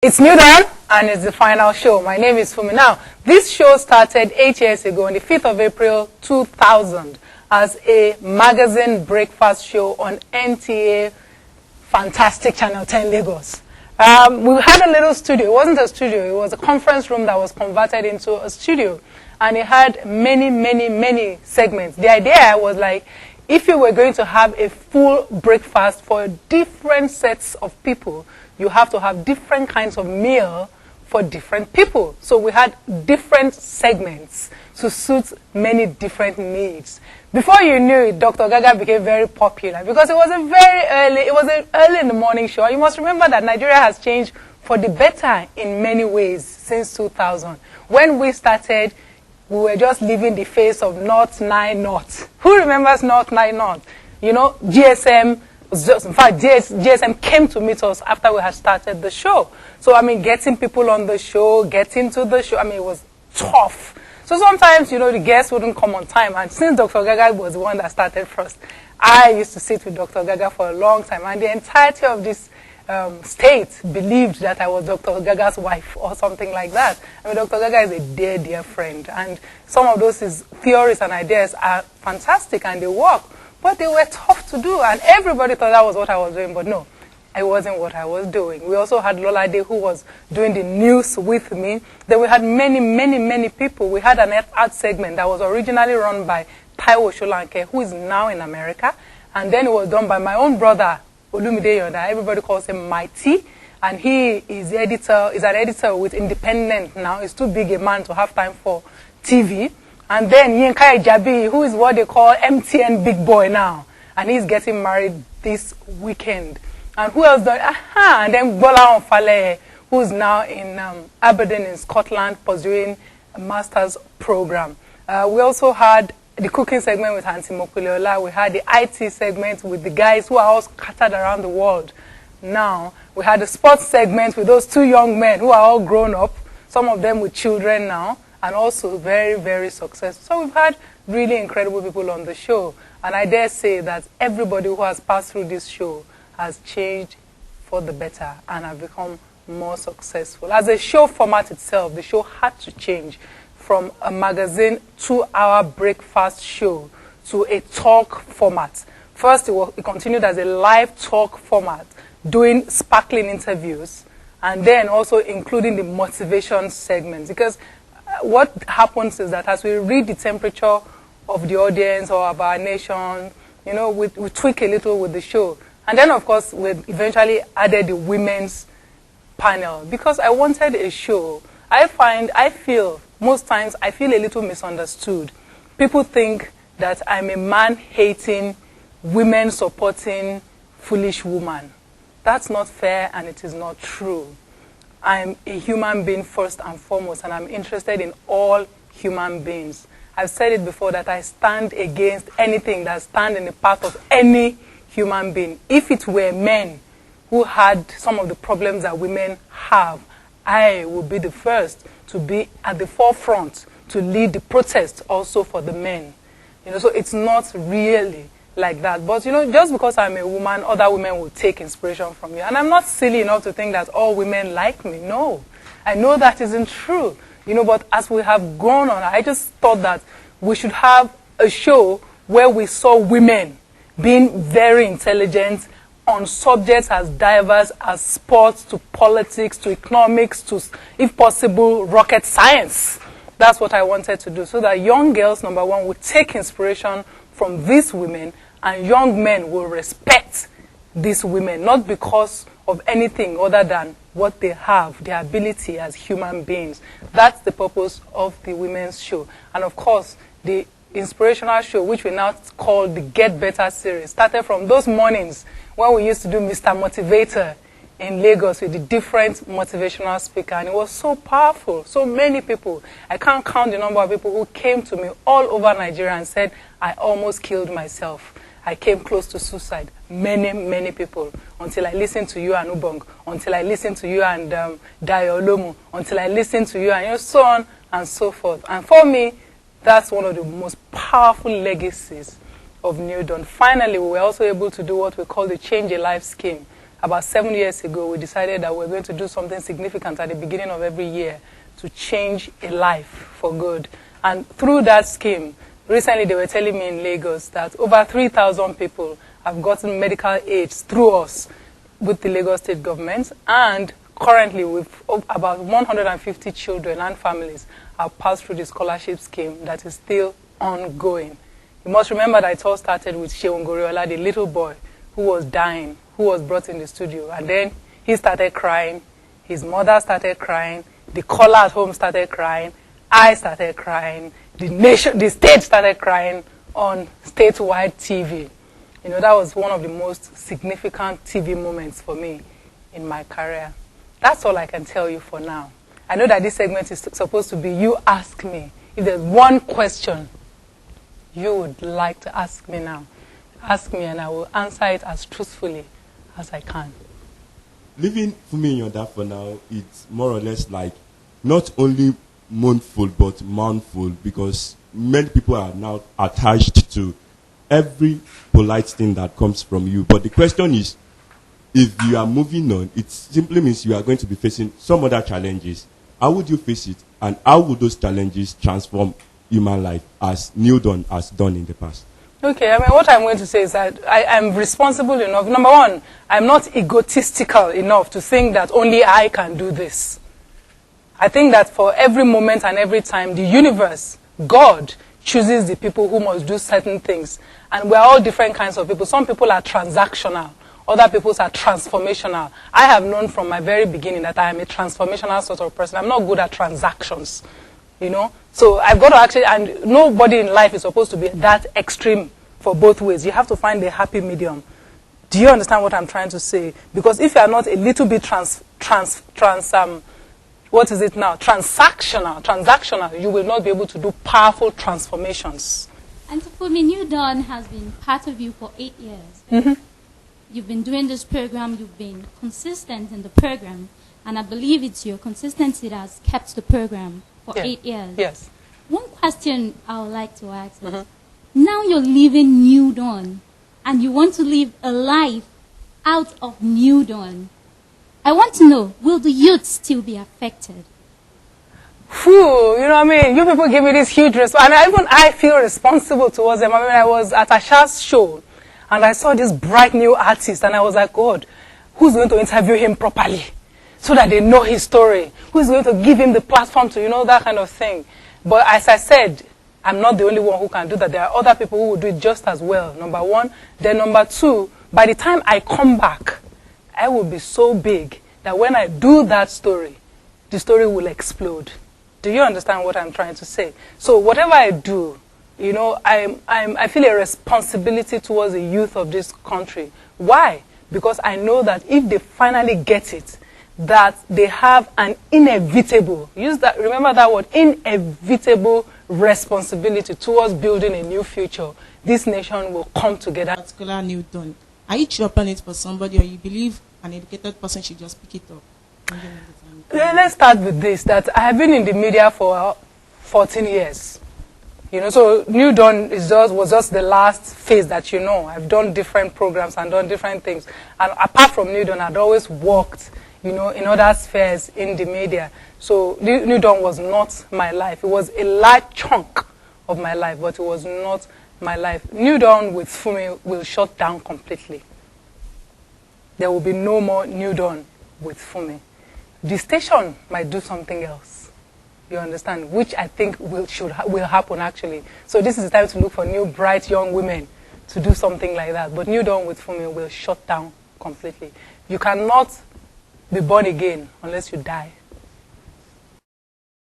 It's new then, and it's the final show. My name is Funmi. Now, this show started 8 years ago on the 5th of April 2000 as a magazine breakfast show on NTA Fantastic Channel 10 Lagos. We had a little studio. It wasn't a studio. It was a conference room that was converted into a studio. And it had many segments. The idea was like, if you were going to have a full breakfast for different sets of people, you have to have different kinds of meal for different people. So we had different segments to suit many different needs. Before you knew it, Dr. Gaga became very popular because it was an early in the morning show. You must remember that Nigeria has changed for the better in many ways since 2000. When we started, we were just living the face of North 9 North. Who remembers North 9 North? You know, GSM. In fact, GSM came to meet us after we had started the show. So, I mean, getting people on the show, getting to the show, I mean, it was tough. So sometimes, you know, the guests wouldn't come on time. And since Dr. Gaga was the one that started first, I used to sit with Dr. Gaga for a long time. And the entirety of this state believed that I was Dr. Gaga's wife or something like that. I mean, Dr. Gaga is a dear friend. And some of those his theories and ideas are fantastic and they work. But they were tough to do, and everybody thought that was what I was doing, but no, it wasn't what I was doing. We also had Lola Day, who was doing the news with me. Then we had many people. We had an art segment that was originally run by Taiwo Sholanke, who is now in America, and then it was done by my own brother, Olumide Yonda. Everybody calls him Mighty, and he is an editor with Independent now. He's too big a man to have time for TV. And then Yinka Ijabi, who is what they call MTN big boy now. And he's getting married this weekend. And who else does? And then Bola Onfale, who's now in Aberdeen in Scotland, pursuing a master's program. We also had the cooking segment with Hansi Mokuleola. We had the IT segment with the guys who are all scattered around the world. Now, we had the sports segment with those two young men who are all grown up, some of them with children now. And also very successful. So we've had really incredible people on the show. And I dare say that everybody who has passed through this show has changed for the better and have become more successful. As a show format itself, the show had to change from a magazine 2-hour breakfast show to a talk format. First, it continued as a live talk format, doing sparkling interviews, and then also including the motivation segments. Because what happens is that as we read the temperature of the audience or of our nation, you know, we tweak a little with the show. And then, of course, we eventually added the women's panel because I wanted a show. Most times I feel a little misunderstood. People think that I'm a man-hating, women-supporting, foolish woman. That's not fair and it is not true. I'm a human being first and foremost, and I'm interested in all human beings. I've said it before that I stand against anything that stands in the path of any human being. If it were men who had some of the problems that women have, I would be the first to be at the forefront to lead the protest also for the men. You know, so it's not really like that. But, you know, just because I'm a woman, other women will take inspiration from you. And I'm not silly enough to think that all women like me. No. I know that isn't true. You know, but as we have gone on, I just thought that we should have a show where we saw women being very intelligent on subjects as diverse as sports to politics to economics to, if possible, rocket science. That's what I wanted to do. So that young girls, number one, would take inspiration from these women, and young men will respect these women, not because of anything other than what they have, their ability as human beings. That's the purpose of the women's show. And of course, the inspirational show, which we now call the Get Better series, started from those mornings when we used to do Mr. Motivator in Lagos with the different motivational speaker, and it was so powerful. So many people, I can't count the number of people who came to me all over Nigeria and said, I almost killed myself. I came close to suicide. Many people. Until I listened to you and Ubong, until I listened to you and Dayo Olomu, until I listened to you and, you know, so on and so forth. And for me, that's one of the most powerful legacies of New Dawn. Finally, we were also able to do what we call the Change a Life scheme. about 7 years ago, we decided that we're going to do something significant at the beginning of every year to change a life for good. And through that scheme, recently they were telling me in Lagos that over 3,000 people have gotten medical aids through us with the Lagos state government, and currently with about 150 children and families have passed through the scholarship scheme that is still ongoing. You must remember that it all started with Sheun Goriola, the little boy who was dying, who was brought in the studio, and then he started crying, his mother started crying, the caller at home started crying, I started crying, the state started crying on statewide TV. You know, that was one of the most significant TV moments for me in my career. That's all I can tell you for now. I know that this segment is supposed to be you ask me. If there's one question you would like to ask me now, ask me and I will answer it as truthfully as I can. Leaving Funmi in your dad for now, it's more or less like not only mournful but mournful, because many people are now attached to every polite thing that comes from you. But the question is, if you are moving on, it simply means you are going to be facing some other challenges. How would you face it, and how would those challenges transform human life as New Dawn has done in the past? Okay, I mean, what I'm going to say is that I am responsible enough. Number one, I'm not egotistical enough to think that only I can do this. I think that for every moment and every time, the universe, God, chooses the people who must do certain things. And we're all different kinds of people. Some people are transactional. Other people are transformational. I have known from my very beginning that I am a transformational sort of person. I'm not good at transactions, you know. So I've got to actually, and nobody in life is supposed to be that extreme for both ways. You have to find a happy medium. Do you understand what I'm trying to say? Because if you are not a little bit transactional, you will not be able to do powerful transformations. And so for me, New Dawn has been part of you for 8 years. Mm-hmm. You've been doing this program, you've been consistent in the program, and I believe it's your consistency that has kept the program for 8 years. Yes. One question I would like to ask is, now you're leaving New Dawn, and you want to live a life out of New Dawn. I want to know, will the youth still be affected? Phew, you know what I mean? You people give me this huge response, and I feel responsible towards them. I mean, I was at Asha's show, and I saw this bright new artist, and I was like, God, who's going to interview him properly so that they know his story? Who's going to give him the platform to, you know, that kind of thing? But as I said, I'm not the only one who can do that. There are other people who will do it just as well, number one. Then number two, by the time I come back, I will be so big that when I do that story, the story will explode. Do you understand what I'm trying to say? So whatever I do, you know, I feel a responsibility towards the youth of this country. Why? Because I know that if they finally get it, that they have an inevitable, remember that word, inevitable responsibility towards building a new future. This nation will come together. Particular New Dawn. Are you chopping it for somebody, or you believe an educated person should just pick it up? Let's start with this, that I have been in the media for 14 years. You know, so New Dawn was just the last phase that you know. I've done different programs and done different things. And apart from New Dawn, I'd always worked, you know, in other spheres in the media. So New Dawn was not my life. It was a large chunk of my life, but it was not my life. New Dawn with Funmi will shut down completely. There will be no more New Dawn with Funmi. The station might do something else, you understand, which I think will happen actually. So this is the time to look for new, bright, young women to do something like that. But New Dawn with Funmi will shut down completely. You cannot be born again unless you die.